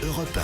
Europe 1.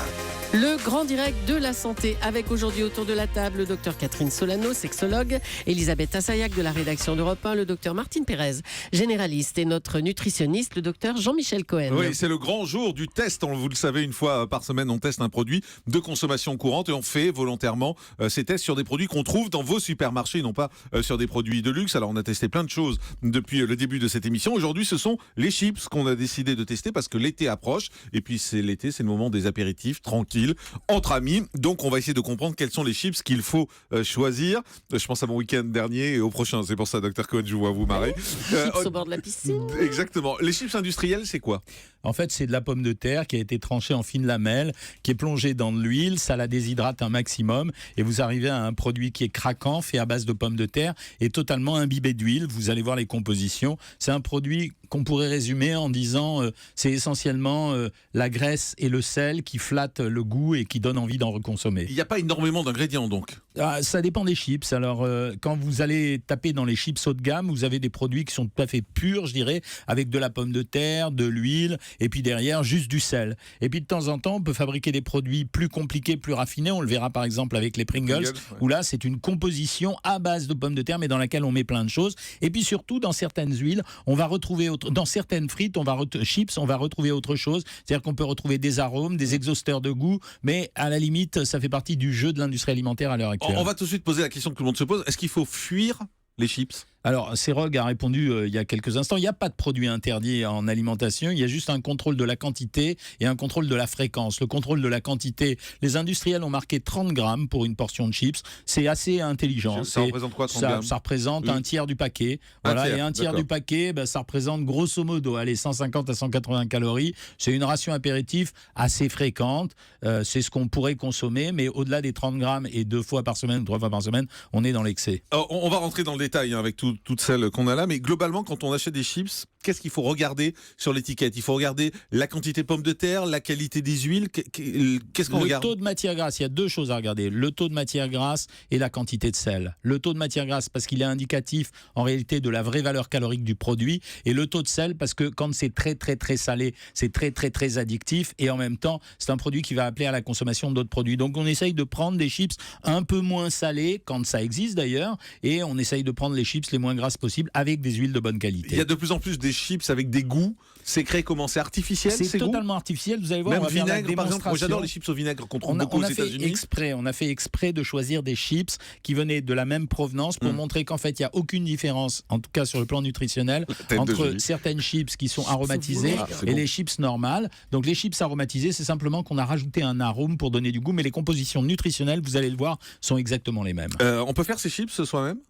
Le grand direct de la santé avec aujourd'hui autour de la table le docteur Catherine Solano, sexologue, Elisabeth Assayag de la rédaction d'Europe 1, le docteur Martine Pérez, généraliste, et notre nutritionniste, le docteur Jean-Michel Cohen. Oui, c'est le grand jour du test. Vous le savez, une fois par semaine, on teste un produit de consommation courante et on fait volontairement ces tests sur des produits qu'on trouve dans vos supermarchés, non pas sur des produits de luxe. Alors, on a testé plein de choses depuis le début de cette émission. Aujourd'hui, ce sont les chips qu'on a décidé de tester parce que l'été approche. Et puis, c'est l'été, c'est le moment des apéritifs tranquilles, entre amis. Donc, on va essayer de comprendre quels sont les chips qu'il faut choisir. Je pense à mon week-end dernier et au prochain. C'est pour ça, docteur Cohen, je vous vois vous marrer. Chips au bord de la piscine. Exactement. Les chips industriels, c'est quoi ? En fait, c'est de la pomme de terre qui a été tranchée en fines lamelles, qui est plongée dans de l'huile, ça la déshydrate un maximum et vous arrivez à un produit qui est craquant, fait à base de pommes de terre et totalement imbibé d'huile. Vous allez voir les compositions. C'est un produit qu'on pourrait résumer en disant c'est essentiellement la graisse et le sel qui flattent le goût et qui donnent envie d'en reconsommer. Il n'y a pas énormément d'ingrédients donc. Ça dépend des chips. Alors, quand vous allez taper dans les chips haut de gamme, vous avez des produits qui sont tout à fait purs, je dirais, avec de la pomme de terre, de l'huile, et puis derrière, juste du sel. Et puis de temps en temps, on peut fabriquer des produits plus compliqués, plus raffinés. On le verra par exemple avec les Pringles, où là, c'est une composition à base de pommes de terre, mais dans laquelle on met plein de choses. Et puis surtout, dans certaines huiles, on va retrouver, dans certaines frites, chips, on va retrouver autre chose. C'est-à-dire qu'on peut retrouver des arômes, des exhausteurs de goût, mais à la limite, ça fait partie du jeu de l'industrie alimentaire à l'heure actuelle. On va tout de suite poser la question que tout le monde se pose. Est-ce qu'il faut fuir les chips ? Alors, Serog a répondu il y a quelques instants, il n'y a pas de produit interdit en alimentation, il y a juste un contrôle de la quantité et un contrôle de la fréquence. Le contrôle de la quantité, les industriels ont marqué 30 grammes pour une portion de chips, c'est assez intelligent. Ça représente quoi, 30 grammes ? Ça représente un tiers du paquet. Voilà, et un tiers du paquet, ça représente grosso modo 150 à 180 calories. C'est une ration apéritif assez fréquente, c'est ce qu'on pourrait consommer, mais au-delà des 30 grammes et 2 fois par semaine ou 3 fois par semaine, on est dans l'excès. On va rentrer dans le détail avec toutes celles qu'on a là, mais globalement, quand on achète des chips, qu'est-ce qu'il faut regarder sur l'étiquette ? Il faut regarder la quantité de pommes de terre, la qualité des huiles, qu'est-ce qu'on regarde ? Le taux de matière grasse, il y a deux choses à regarder, le taux de matière grasse et la quantité de sel. Le taux de matière grasse parce qu'il est indicatif en réalité de la vraie valeur calorique du produit, et le taux de sel parce que quand c'est très très très salé, c'est très très très addictif, et en même temps, c'est un produit qui va appeler à la consommation d'autres produits. Donc on essaye de prendre des chips un peu moins salés, quand ça existe d'ailleurs, et on essaye de prendre les chips les moins grasses possibles avec des huiles de bonne qualité. Il y a de plus en plus des chips avec des goûts. C'est créé comment ? C'est artificiel ? C'est totalement artificiel. Vous allez voir, même on va faire la vinaigre, par exemple. Moi, j'adore les chips au vinaigre qu'on trouve beaucoup aux États-Unis. On a fait exprès de choisir des chips qui venaient de la même provenance pour montrer qu'en fait, il n'y a aucune différence, en tout cas sur le plan nutritionnel, entre certaines chips qui sont aromatisées et les chips normales. Donc les chips aromatisées, c'est simplement qu'on a rajouté un arôme pour donner du goût, mais les compositions nutritionnelles, vous allez le voir, sont exactement les mêmes. On peut faire ces chips soi-même ?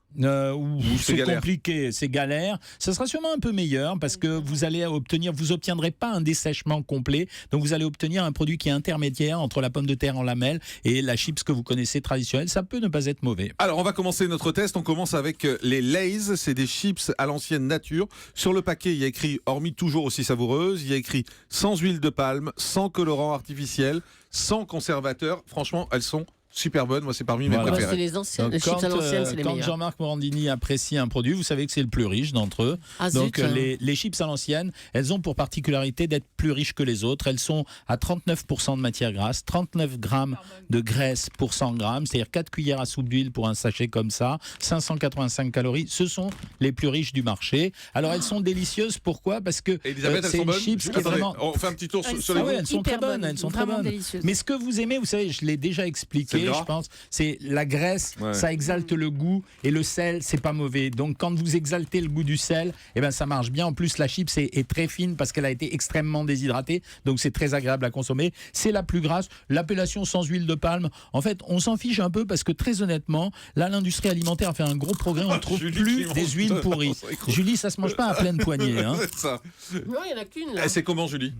C'est compliqué, c'est galère. Ça sera sûrement un peu meilleur parce que vous obtiendrez pas un dessèchement complet, donc vous allez obtenir un produit qui est intermédiaire entre la pomme de terre en lamelles et la chips que vous connaissez traditionnelle. Ça peut ne pas être mauvais. Alors on va commencer notre test. On commence avec les Lay's. C'est des chips à l'ancienne nature. Sur le paquet, il y a écrit, hormis toujours aussi savoureuse, il y a écrit sans huile de palme, sans colorant artificiel, sans conservateur. Franchement, elles sont super bonne, moi c'est parmi mes préférés. C'est les anciennes, les chips à l'ancienne, c'est les meilleurs. Quand Jean-Marc Morandini apprécie un produit, vous savez que c'est le plus riche d'entre eux. Donc les chips à l'ancienne, elles ont pour particularité d'être plus riches que les autres. Elles sont à 39% de matière grasse, 39 grammes de graisse pour 100 grammes, c'est-à-dire 4 cuillères à soupe d'huile pour un sachet comme ça, 585 calories. Ce sont les plus riches du marché. Alors elles sont délicieuses, pourquoi ? Parce que c'est une chips qui est vraiment... On fait un petit tour sur les goûts. Elles sont très bonnes, elles sont très bonnes. Mais ce que vous aimez, vous savez, je l'ai déjà expliqué, je pense, c'est la graisse, ça exalte le goût, et le sel, c'est pas mauvais. Donc quand vous exaltez le goût du sel, ça marche bien. En plus, la chips est très fine parce qu'elle a été extrêmement déshydratée, donc c'est très agréable à consommer. C'est la plus grasse. L'appellation sans huile de palme, en fait, on s'en fiche un peu parce que très honnêtement, là, l'industrie alimentaire a fait un gros progrès. On ne trouve plus des huiles pourries. Julie, ça se mange pas à pleine poignée. Hein. C'est ça. Non, il n'y en a qu'une là. C'est comment, Julie ?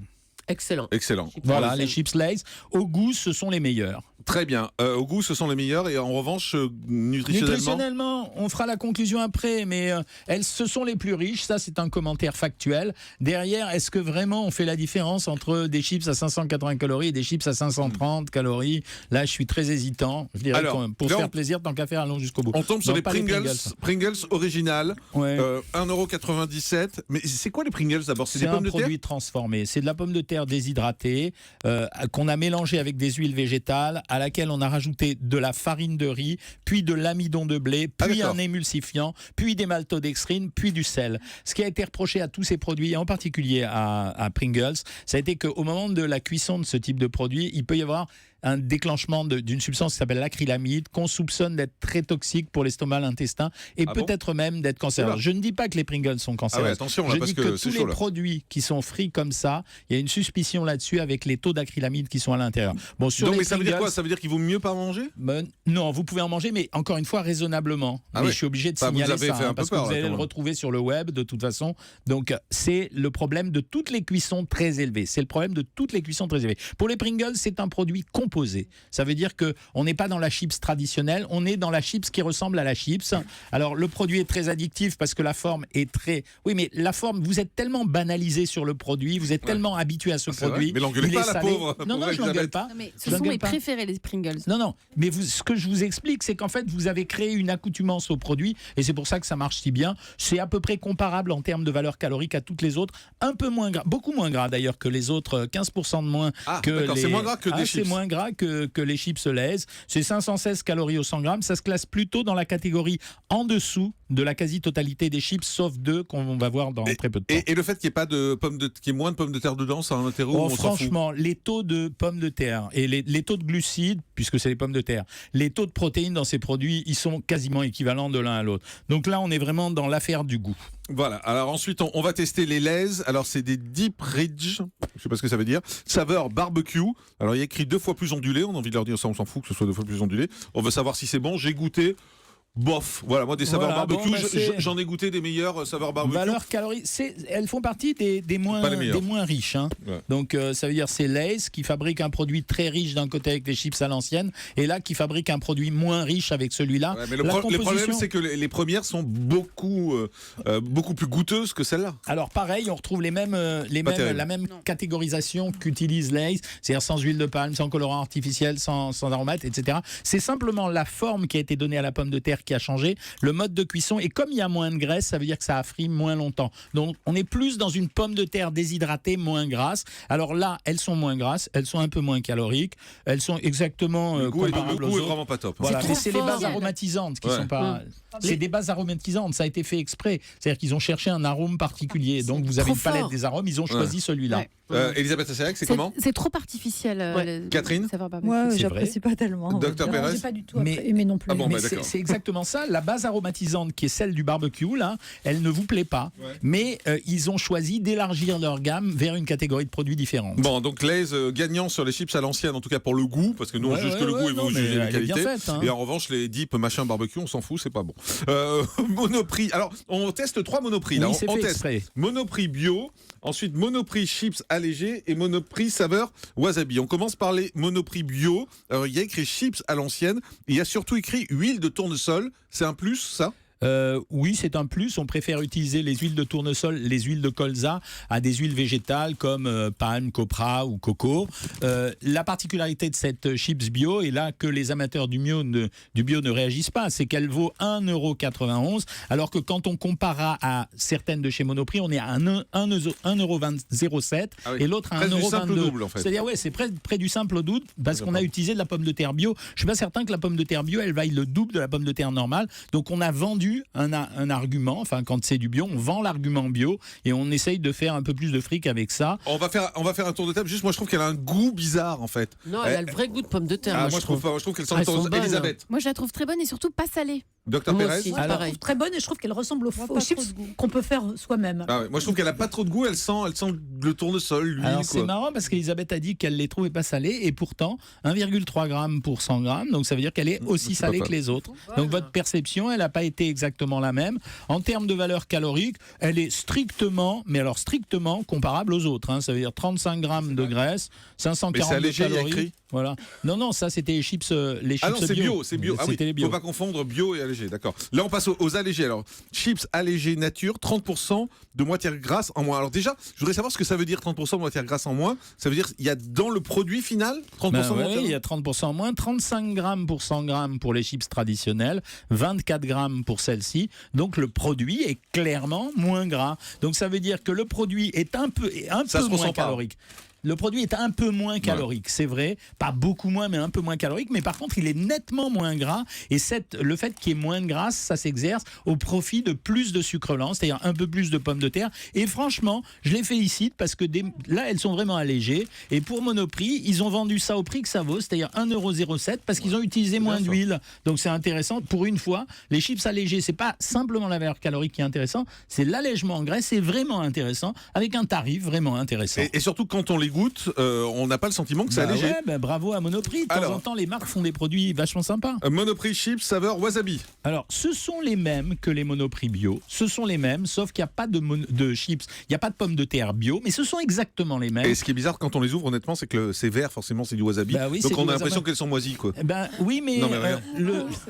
Excellent. Excellent. Voilà, les chips Lay's. Au goût, ce sont les meilleurs. Très bien. Au goût, ce sont les meilleurs. Et en revanche, Nutritionnellement, on fera la conclusion après, mais ce sont les plus riches. Ça, c'est un commentaire factuel. Derrière, est-ce que vraiment on fait la différence entre des chips à 580 calories et des chips à 530 calories? Là, je suis très hésitant. Je dirais pour se faire plaisir, tant qu'à faire, allons jusqu'au bout. On tombe sur Non, les pas Pringles originales. Ouais. 1,97 €. Mais c'est quoi les Pringles d'abord? C'est des pommes de terre? C'est un produit transformé. C'est de la pomme de terre déshydratée qu'on a mélangée avec des huiles végétales, à laquelle on a rajouté de la farine de riz, puis de l'amidon de blé, puis un émulsifiant, puis des maltodextrines, puis du sel. Ce qui a été reproché à tous ces produits, et en particulier à Pringles, ça a été qu'au moment de la cuisson de ce type de produit, il peut y avoir un déclenchement d'une substance qui s'appelle l'acrylamide, qu'on soupçonne d'être très toxique pour l'estomac, l'intestin, et peut-être même d'être cancéreux. Je ne dis pas que les Pringles sont cancéreux. Attention, là, je parce dis que tous les produits qui sont frits comme ça, il y a une suspicion là-dessus avec les taux d'acrylamide qui sont à l'intérieur. Bon, sur mais ça veut dire quoi? Ça veut dire qu'il vaut mieux pas en manger? Non, vous pouvez en manger, mais encore une fois, raisonnablement. Mais je suis obligé de signaler ça, parce que vous allez le retrouver sur le web, de toute façon. Donc, c'est le problème de toutes les cuissons très élevées. C'est le problème de toutes les cuissons très élevées. Pour les Pringles, c'est un produit composé. Ça veut dire qu'on n'est pas dans la chips traditionnelle, on est dans la chips qui ressemble à la chips. Alors, le produit est très addictif parce que la forme est très... Oui, mais la forme, vous êtes tellement banalisé sur le produit, vous êtes tellement habitué à ce produit. Mais l'engueulez pas, la pauvre. Non, je l'engueule pas. Non, mais ce sont mes préférés, les Pringles. Non, mais ce que je vous explique, c'est qu'en fait, vous avez créé une accoutumance au produit, et c'est pour ça que ça marche si bien. C'est à peu près comparable en termes de valeur calorique à toutes les autres, un peu moins gras, beaucoup moins gras d'ailleurs que les autres, 15% de moins que les... C'est moins gras que des chips. C'est moins gras que les chips Lay's. C'est 516 calories au 100 grammes. Ça se classe plutôt dans la catégorie en dessous de la quasi-totalité des chips, sauf deux qu'on va voir dans très peu de temps. Et le fait qu'il n'y ait pas de qu'il y ait moins de pommes de terre dedans, ça a un intérêt? Franchement, les taux de pommes de terre et les taux de glucides, puisque c'est les pommes de terre, les taux de protéines dans ces produits, ils sont quasiment équivalents de l'un à l'autre. Donc là, on est vraiment dans l'affaire du goût. Voilà, alors ensuite on va tester les Lay's. Alors c'est des Deep Ridge, je sais pas ce que ça veut dire, saveur barbecue. Alors il y a écrit 2 fois plus ondulé, on a envie de leur dire ça, on s'en fout que ce soit 2 fois plus ondulé. On veut savoir si c'est bon, j'ai goûté. Bof, voilà, moi des saveurs barbecue, j'en ai goûté des meilleures saveurs barbecue. Valeur calorique, elles font partie des moins riches. Hein. Ouais. Donc ça veut dire c'est Lay's qui fabrique un produit très riche d'un côté avec des chips à l'ancienne, et là qui fabrique un produit moins riche avec celui-là. Ouais, mais le problème c'est que les premières sont beaucoup plus goûteuses que celles-là. Alors pareil, on retrouve la même catégorisation qu'utilise Lay's, c'est-à-dire sans huile de palme, sans colorant artificiel, sans aromates, etc. C'est simplement la forme qui a été donnée à la pomme de terre qui a changé, le mode de cuisson, et comme il y a moins de graisse, ça veut dire que ça a frit moins longtemps. Donc on est plus dans une pomme de terre déshydratée, moins grasse. Alors là, elles sont moins grasses, elles sont un peu moins caloriques, elles sont exactement comparables aux autres. Le goût est vraiment pas top. Voilà, mais c'est les bases aromatisantes qui sont pas... C'est des bases aromatisantes, ça a été fait exprès. C'est-à-dire qu'ils ont cherché un arôme particulier. Donc vous avez une palette des arômes, ils ont choisi celui-là. Elisabeth Assayag, c'est comment? C'est trop artificiel. Catherine? Moi, j'apprécie pas tellement. Docteur Pérez? J'ai pas du tout aimé non plus. C'est exactement ça. La base aromatisante qui est celle du barbecue, là, elle ne vous plaît pas. Ouais. Mais ils ont choisi d'élargir leur gamme vers une catégorie de produits différents. Bon, donc Lay's gagnant sur les chips à l'ancienne, en tout cas pour le goût, parce que nous on juge que le goût et vous jugez la qualité. Et en revanche, les Deep machin barbecue, on s'en fout, c'est pas bon. Monoprix. Alors, on teste 3 Monoprix. Là, on teste Monoprix bio, ensuite Monoprix chips allégés et Monoprix saveur wasabi. On commence par les Monoprix bio. Alors, il y a écrit chips à l'ancienne. Il y a surtout écrit huile de tournesol. C'est un plus, ça? Oui, c'est un plus. On préfère utiliser les huiles de tournesol, les huiles de colza à des huiles végétales comme palme, copra ou coco. La particularité de cette chips bio, et là que les amateurs du bio ne réagissent pas, c'est qu'elle vaut 1,91 €, alors que quand on compare à certaines de chez Monoprix, on est à 1,07 € et l'autre à 1,22 €. En fait. C'est-à-dire, c'est près du simple au double, parce qu'on a utilisé de la pomme de terre bio. Je ne suis pas certain que la pomme de terre bio, elle vaille le double de la pomme de terre normale. Donc on a vendu un argument, enfin quand c'est du bio, on vend l'argument bio et on essaye de faire un peu plus de fric avec ça. On va faire un tour de table. Juste, moi je trouve qu'elle a un goût bizarre en fait. Non, elle a le vrai goût de pomme de terre. Moi je trouve qu'elle sent Elisabeth. Moi je la trouve très bonne et surtout pas salée. Docteur Pérez? Je la trouve très bonne et je trouve qu'elle ressemble aux chips qu'on peut faire soi-même. Moi je trouve qu'elle a pas trop de goût, elle sent le tournesol, l'huile. Alors c'est marrant parce qu'Elisabeth a dit qu'elle les trouvait pas salées et pourtant 1,3 g pour 100 grammes, donc ça veut dire qu'elle est aussi salée que les autres. Donc votre perception, elle n'a pas été exactement la même. En termes de valeur calorique, elle est strictement comparable aux autres. Ça veut dire 35 grammes de graisse, 540 de calories. Voilà. Non, ça c'était les chips, Ah non, c'est bio, c'est bio. Ah oui, C'était les bio. faut pas confondre bio et allégé, d'accord. Là, on passe aux allégés. Alors, chips allégés nature, 30% de matière grasse en moins. Alors déjà, je voudrais savoir ce que ça veut dire 30% de matière grasse en moins. Ça veut dire qu'il y a dans le produit final 30% de matière. Il y a 30% en moins, 35 grammes pour 100 grammes pour les chips traditionnelles, 24 grammes pour celles-ci. Donc le produit est clairement moins gras. Donc ça veut dire que le produit est un peu moins calorique. Le produit est un peu moins calorique, c'est vrai, pas beaucoup moins, mais un peu moins calorique, mais par contre, il est nettement moins gras, et le fait qu'il y ait moins de gras, ça s'exerce au profit de plus de sucre lent, c'est-à-dire un peu plus de pommes de terre, et franchement, je les félicite, parce que là, elles sont vraiment allégées, et pour Monoprix, ils ont vendu ça au prix que ça vaut, c'est-à-dire 1,07 €, parce qu'ils ont utilisé moins d'huile, donc c'est intéressant, pour une fois, les chips allégés, c'est pas simplement la valeur calorique qui est intéressant, c'est l'allègement en graisse, c'est vraiment intéressant, avec un tarif vraiment intéressant. Et surtout, quand on les goûte, on n'a pas le sentiment que c'est allégé. Ouais, bravo à Monoprix. De temps en temps, les marques font des produits vachement sympas. Monoprix chips saveur wasabi. Alors, ce sont les mêmes que les Monoprix bio. Ce sont les mêmes, sauf qu'il n'y a pas de chips, il n'y a pas de pommes de terre bio, mais ce sont exactement les mêmes. Et ce qui est bizarre quand on les ouvre, honnêtement, c'est que c'est vert, forcément, c'est du wasabi. Oui, donc on a wasabi. l'impression qu'elles sont moisies, quoi. Oui, mais, non,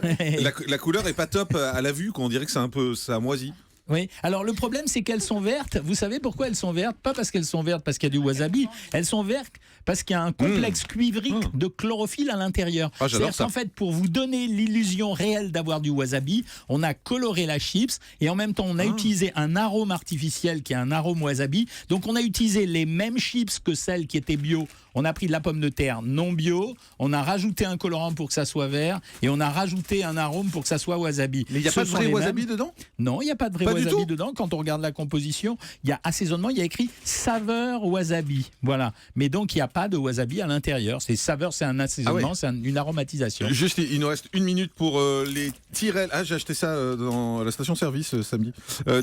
mais la couleur est pas top à la vue, quoi. On dirait que ça a moisi. Oui, alors le problème c'est qu'elles sont vertes. Vous savez pourquoi elles sont vertes? Pas parce qu'elles sont vertes parce qu'il y a du wasabi, elles sont vertes parce qu'il y a un complexe cuivrique de chlorophylle à l'intérieur. C'est-à-dire qu'en fait, pour vous donner l'illusion réelle d'avoir du wasabi, on a coloré la chips et en même temps on a utilisé un arôme artificiel qui est un arôme wasabi. Donc on a utilisé les mêmes chips que celles qui étaient bio. On a pris de la pomme de terre non bio, on a rajouté un colorant pour que ça soit vert et on a rajouté un arôme pour que ça soit wasabi. Mais il n'y a pas de vrai wasabi dedans? Non, il n'y a pas de vrai wasabi dedans. Quand on regarde la composition, il y a assaisonnement, il y a écrit saveur wasabi. Voilà. Mais donc il n'y a pas de wasabi à l'intérieur. C'est saveur, c'est un assaisonnement, c'est une aromatisation. Juste, il nous reste 1 minute pour les Tyrell. Ah, j'ai acheté ça dans la station-service samedi.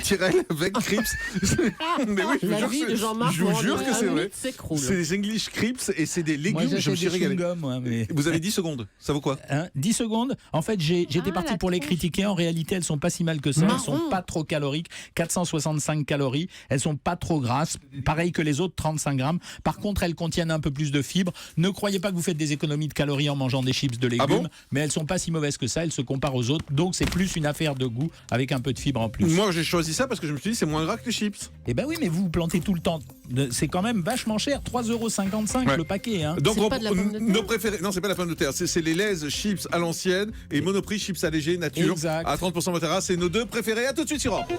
Tyrell avec Crips. Mais oui, la vie de Jean-Marc, je vous jure que c'est vrai. C'est des English Crips et c'est des légumes. Moi, je me suis régalé. Mais... Vous avez 10 secondes. Ça vaut quoi? 10 secondes. En fait, j'étais parti pour les critiquer. En réalité, elles sont pas si mal que ça. Elles sont pas trop caloriques. 465 calories. Elles sont pas trop grasses. Pareil que les autres, 35 grammes. Par contre, elles contiennent un peu plus de fibres. Ne croyez pas que vous faites des économies de calories en mangeant des chips de légumes. Ah bon? Mais elles sont pas si mauvaises que ça. Elles se comparent aux autres. Donc, c'est plus une affaire de goût avec un peu de fibres en plus. Moi, j'ai choisi ça parce que je me suis dit c'est moins gras que les chips. Eh ben oui, mais vous plantez tout le temps. C'est quand même vachement cher. 3,55 € le paquet. Hein. Donc, pas de la pomme de terre. nos préférés. Non, c'est pas la pomme de terre. C'est les Lay's chips à l'ancienne et Monoprix chips allégés nature Exact. à 30% de matière grasse. C'est nos deux préférés. À tout de suite sur Europe.